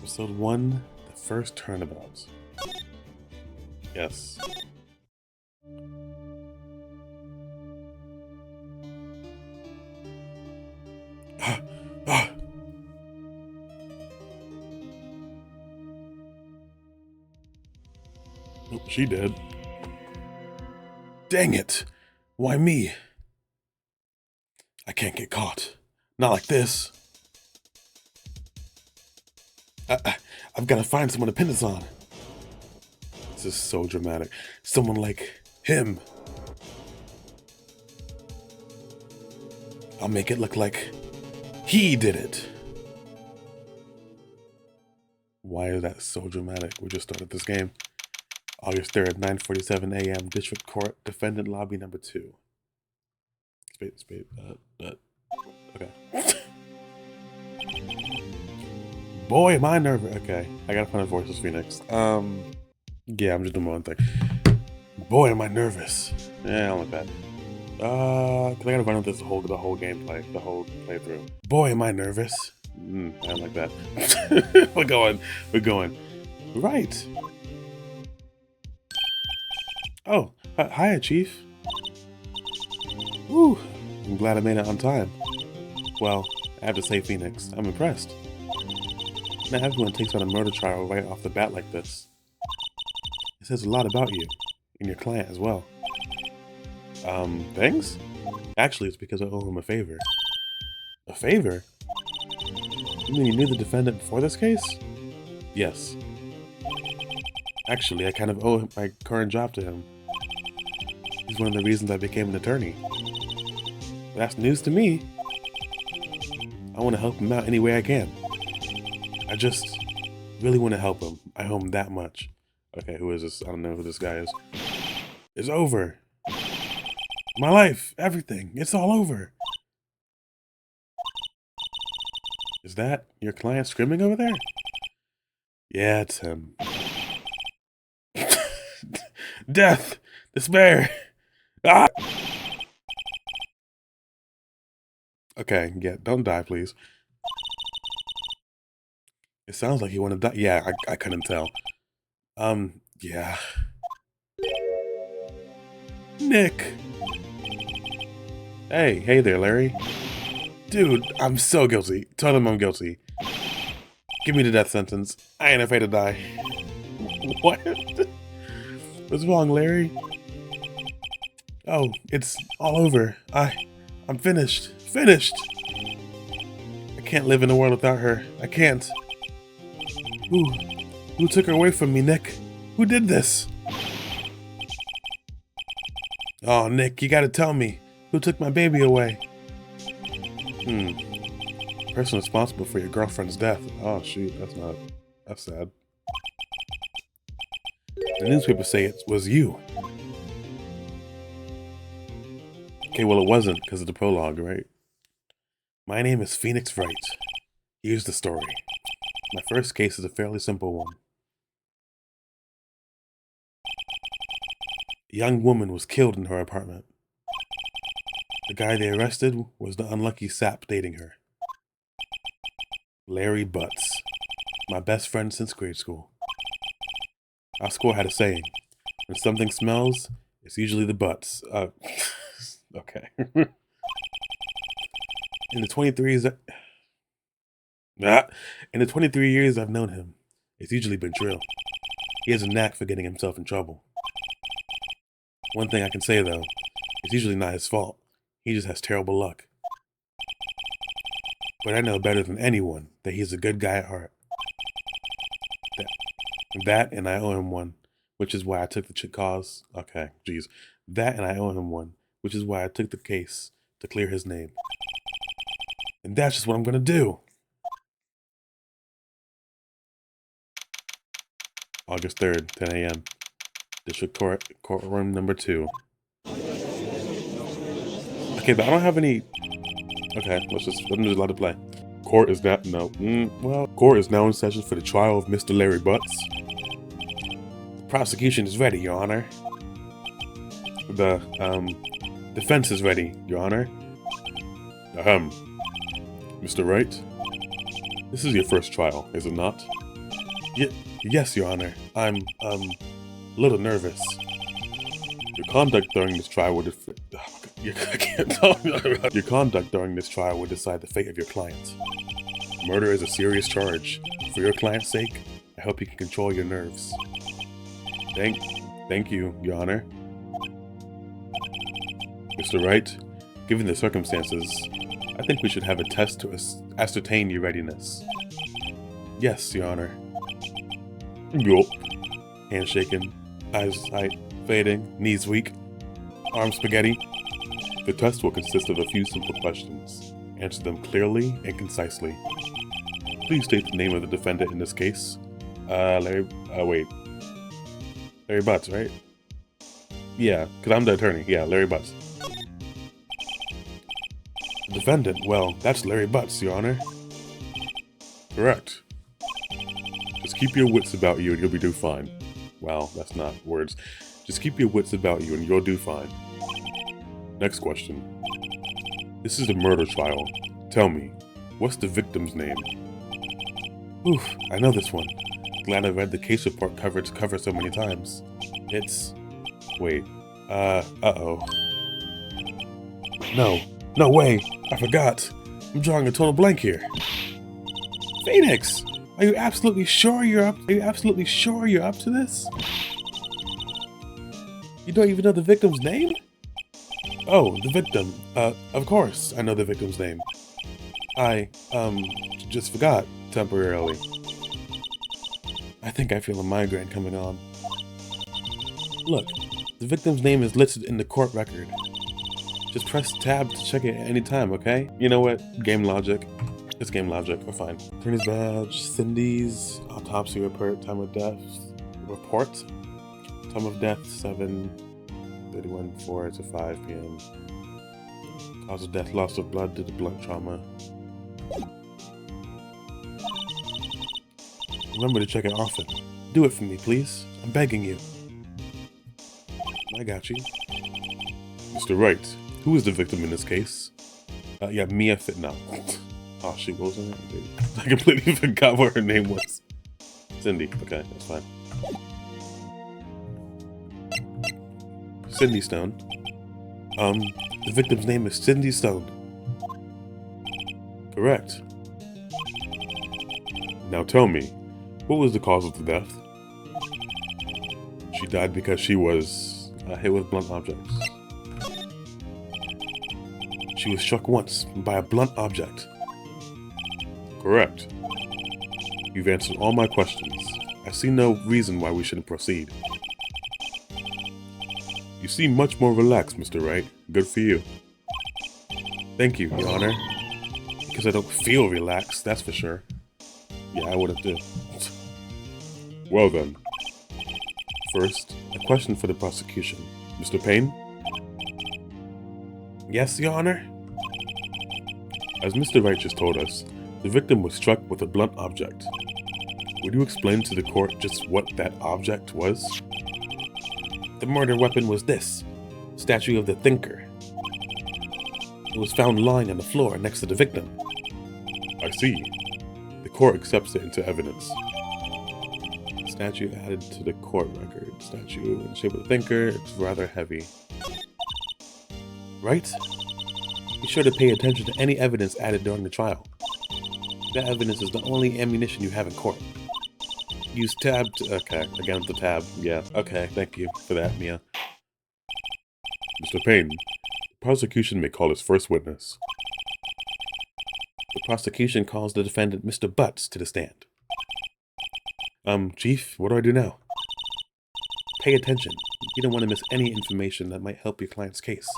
Episode 1, The First Turnabout. Yes. Oh, she did. Dang it! Why me? I can't get caught. Not like this. I've got to find someone to pin this on. This is so dramatic. Someone like him. I'll make it look like he did it. Why is that so dramatic? We just started this game. August 3rd, 9:47 a.m. District Court, Defendant Lobby number 2. Okay. Boy, am I nervous. Okay, I gotta find a voiceless Phoenix. Yeah, I'm just doing my own thing. Boy, am I nervous. Yeah, I don't like that. Cause I gotta run with this the whole gameplay, the whole playthrough. Boy, am I nervous. I don't like that. We're going. Right. Oh, hiya, Chief. Woo, I'm glad I made it on time. Well, I have to say, Phoenix, I'm impressed. Not everyone takes on a murder trial right off the bat like this. It says a lot about you, and your client as well. Thanks? Actually, it's because I owe him a favor. A favor? You mean you knew the defendant before this case? Yes. Actually, I kind of owe my current job to him. He's one of the reasons I became an attorney. That's news to me. I want to help him out any way I can. I just really want to help him. I owe him that much. Okay, who is this? I don't know who this guy is. It's over. My life, everything, it's all over. Is that your client screaming over there? Yeah, it's him. Death! Despair! Ah! Okay, yeah, don't die, please. It sounds like you want to die. Yeah, I couldn't tell. Yeah. Nick! Hey there, Larry. Dude, I'm so guilty. Tell them I'm guilty. Give me the death sentence. I ain't afraid to die. What? What's wrong, Larry? Oh, it's all over. I'm finished. Finished! I can't live in a world without her. I can't. Who took her away from me, Nick? Who did this? Oh, Nick, you gotta tell me. Who took my baby away? Person responsible for your girlfriend's death. Oh, shoot, that's sad. The newspapers say it was you. Okay, well, it wasn't because of the prologue, right? My name is Phoenix Wright. Here's the story. My first case is a fairly simple one. A young woman was killed in her apartment. The guy they arrested was the unlucky sap dating her. Larry Butts. My best friend since grade school. Our school had a saying, when something smells, it's usually the butts. Okay. In the 23 years I've known him, it's usually been true. He has a knack for getting himself in trouble. One thing I can say, though, it's usually not his fault. He just has terrible luck. But I know better than anyone that he's a good guy at heart. That and I owe him one, which is why I took the cause. Okay, geez. That and I owe him one, which is why I took the case to clear his name. And that's just what I'm gonna do. August 3rd, 10 a.m. District Court, courtroom number 2. Okay, but I don't have any... Okay, I'm just allowed to play. Court is now... Court is now in session for the trial of Mr. Larry Butts. The prosecution is ready, Your Honor. The, defense is ready, Your Honor. Mr. Wright? This is your first trial, is it not? Yes, Your Honor. I'm, a little nervous. Your conduct during this trial would I can't talk. Your conduct during this trial would decide the fate of your client. Murder is a serious charge. For your client's sake, I hope you can control your nerves. Thank you, Your Honor. Mr. Wright, given the circumstances, I think we should have a test to ascertain your readiness. Yes, Your Honor. Yup. Hand shaking, eyes tight, fading, knees weak, arms spaghetti. The test will consist of a few simple questions. Answer them clearly and concisely. Please state the name of the defendant in this case. Larry Butts, right? Yeah, because I'm the attorney. Yeah, Larry Butts. The defendant, well, that's Larry Butts, Your Honor. Correct. Just keep your wits about you and you'll do fine. Well, that's not words. Just keep your wits about you and you'll do fine. Next question. This is a murder trial. Tell me, what's the victim's name? Oof, I know this one. Glad I read the case report cover to cover so many times. It's... Wait. Uh-oh. No way! I forgot! I'm drawing a total blank here. Phoenix! Are you absolutely sure you're up to this? You don't even know the victim's name? Oh, the victim. Of course I know the victim's name. I, just forgot, temporarily. I think I feel a migraine coming on. Look, the victim's name is listed in the court record. Just press tab to check it at any time, okay? You know what? Game logic. It's game logic. We're fine. Attorney's badge, Cindy's autopsy report, time of death, time of death 7:31 4 to 5 p.m. Cause of death, loss of blood due to blunt trauma. Remember to check it often. Do it for me, please. I'm begging you. I got you. Mr. Wright, who is the victim in this case? Yeah, Mia No. Oh, she wasn't it? I completely forgot what her name was. Cindy. Okay, that's fine. Cindy Stone. The victim's name is Cindy Stone. Correct. Now tell me, what was the cause of the death? She died because she was hit with blunt objects. She was struck once by a blunt object. Correct. You've answered all my questions. I see no reason why we shouldn't proceed. You seem much more relaxed, Mr. Wright. Good for you. Thank you, Your Honor. Because I don't feel relaxed, that's for sure. Yeah, I would've too. Well then. First, a question for the prosecution. Mr. Payne? Yes, Your Honor? As Mr. Wright just told us, the victim was struck with a blunt object. Would you explain to the court just what that object was? The murder weapon was this, statue of the Thinker. It was found lying on the floor next to the victim. I see. The court accepts it into evidence. Statue added to the court record. Statue in the shape of the Thinker. It's rather heavy. Right? Be sure to pay attention to any evidence added during the trial. That evidence is the only ammunition you have in court. Use tab to... Okay, again with the tab. Yeah, okay, thank you for that, Mia. Mr. Payne, the prosecution may call its first witness. The prosecution calls the defendant, Mr. Butts, to the stand. Chief, what do I do now? Pay attention. You don't want to miss any information that might help your client's case.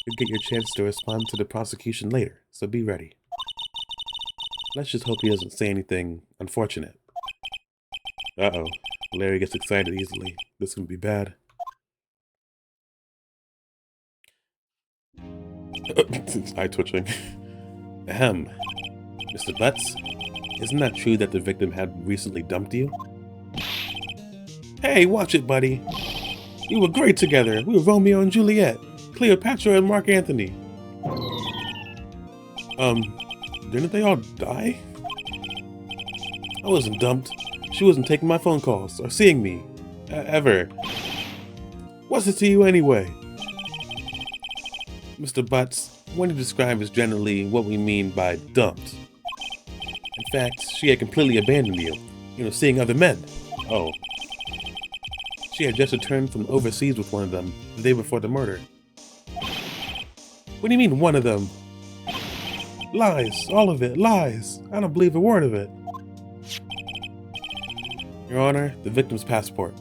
You'll get your chance to respond to the prosecution later, so be ready. Let's just hope he doesn't say anything unfortunate. Uh-oh. Larry gets excited easily. This can be bad. It's eye twitching. Ahem. Mr. Butts, isn't that true that the victim had recently dumped you? Hey, watch it, buddy. We were great together. We were Romeo and Juliet. Cleopatra and Mark Antony. Didn't they all die? I wasn't dumped. She wasn't taking my phone calls or seeing me. Ever. What's it to you anyway? Mr. Butts, what you describe is generally what we mean by dumped. In fact, she had completely abandoned you. You know, seeing other men. Oh. She had just returned from overseas with one of them the day before the murder. What do you mean, one of them? Lies. All of it. Lies. I don't believe a word of it. Your Honor, the victim's passport.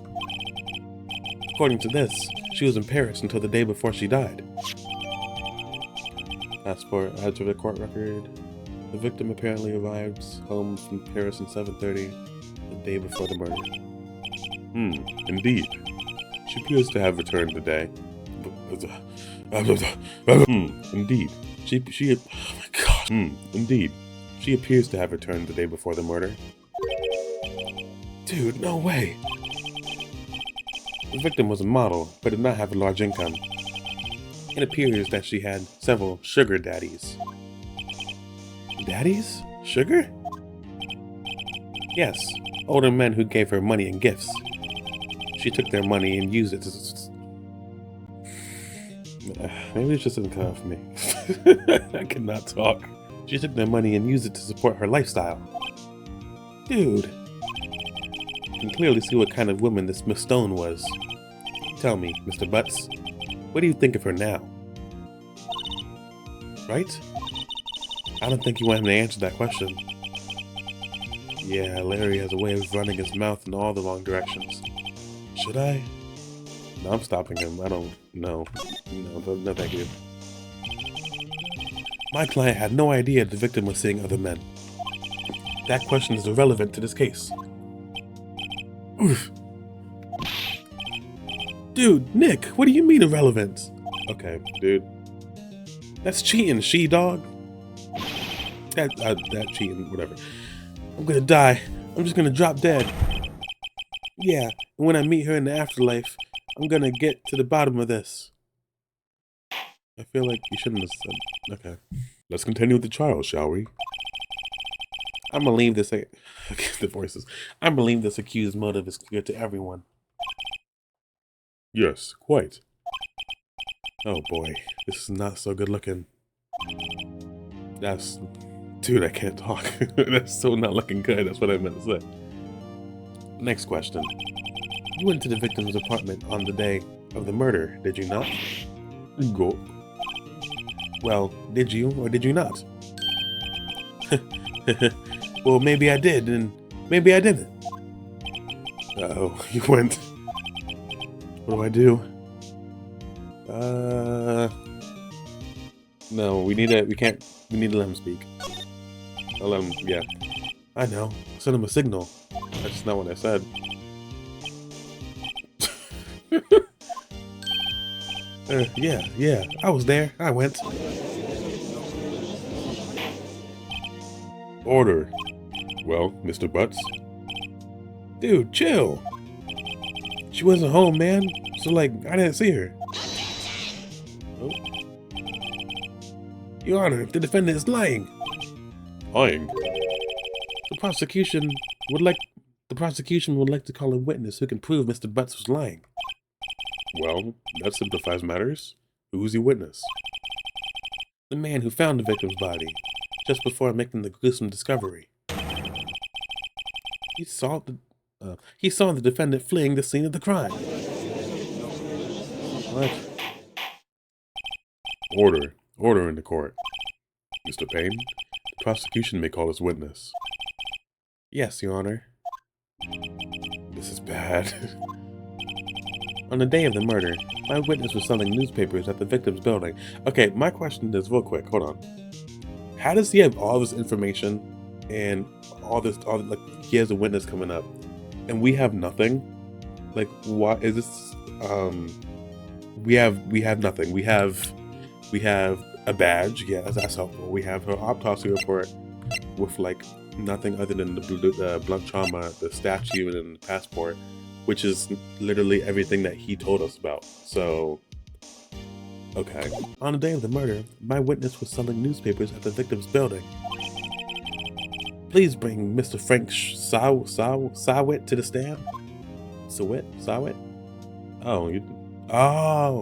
According to this, she was in Paris until the day before she died. Passport adds to the court record. The victim apparently arrived home from Paris at 7:30 the day before the murder. Indeed. She appears to have returned today. Indeed. Oh my god. Indeed. She appears to have returned the day before the murder. Dude, no way. The victim was a model, but did not have a large income. It appears that she had several sugar daddies. Daddies? Sugar? Yes, older men who gave her money and gifts. She took their money and used it to... Maybe it just isn't cut off for me. I cannot talk. She took their money and used it to support her lifestyle. Dude. You can clearly see what kind of woman this Miss Stone was. Tell me, Mr. Butts, what do you think of her now? Right? I don't think you want him to answer that question. Yeah, Larry has a way of running his mouth in all the wrong directions. Should I? No, I'm stopping him. I don't know. No, thank you. My client had no idea the victim was seeing other men. That question is irrelevant to this case. Oof. Dude, Nick, what do you mean irrelevant? Okay, dude. That's cheating, she-dog. That cheating, whatever. I'm gonna die. I'm just gonna drop dead. Yeah, and when I meet her in the afterlife, I'm gonna get to the bottom of this. I feel like you shouldn't have said... Okay. Let's continue with the trial, shall we? I'm gonna leave this... the voices. I believe this accused motive is clear to everyone. Yes, quite. Oh boy, this is not so good looking. That's... Dude, I can't talk. That's so not looking good, that's what I meant to say. Next question. You went to the victim's apartment on the day of the murder, did you not? Go. Well, did you or did you not? Well, maybe I did, and maybe I didn't. Uh-oh, you went. What do? No, we need to let him speak. I'll let him, yeah. I know, send him a signal. That's just not what I said. Yeah, I was there, I went. Order. Well, Mr. Butts? Dude, chill. She wasn't home, man. So, like, I didn't see her. Oh. Your Honor, the defendant is lying. Lying? The prosecution would like to call a witness who can prove Mr. Butts was lying. Well, that simplifies matters. Who's the witness? The man who found the victim's body, just before making the gruesome discovery. He saw the defendant fleeing the scene of the crime. What? Order in the court. Mr. Payne, the prosecution may call as witness. Yes, Your Honor. This is bad. On the day of the murder, my witness was selling newspapers at the victim's building. Okay, my question is real quick. Hold on. How does he have all this information and like he has a witness coming up, and we have nothing? Like, what is this? We have nothing. We have a badge. Yeah, that's helpful. We have her autopsy report with like nothing other than the blunt trauma, the statue, and the passport, which is literally everything that he told us about. So, okay. On the day of the murder, my witness was selling newspapers at the victim's building. Please bring Mr. Frank Sawit to the stand. Sawit? Oh, you. Oh.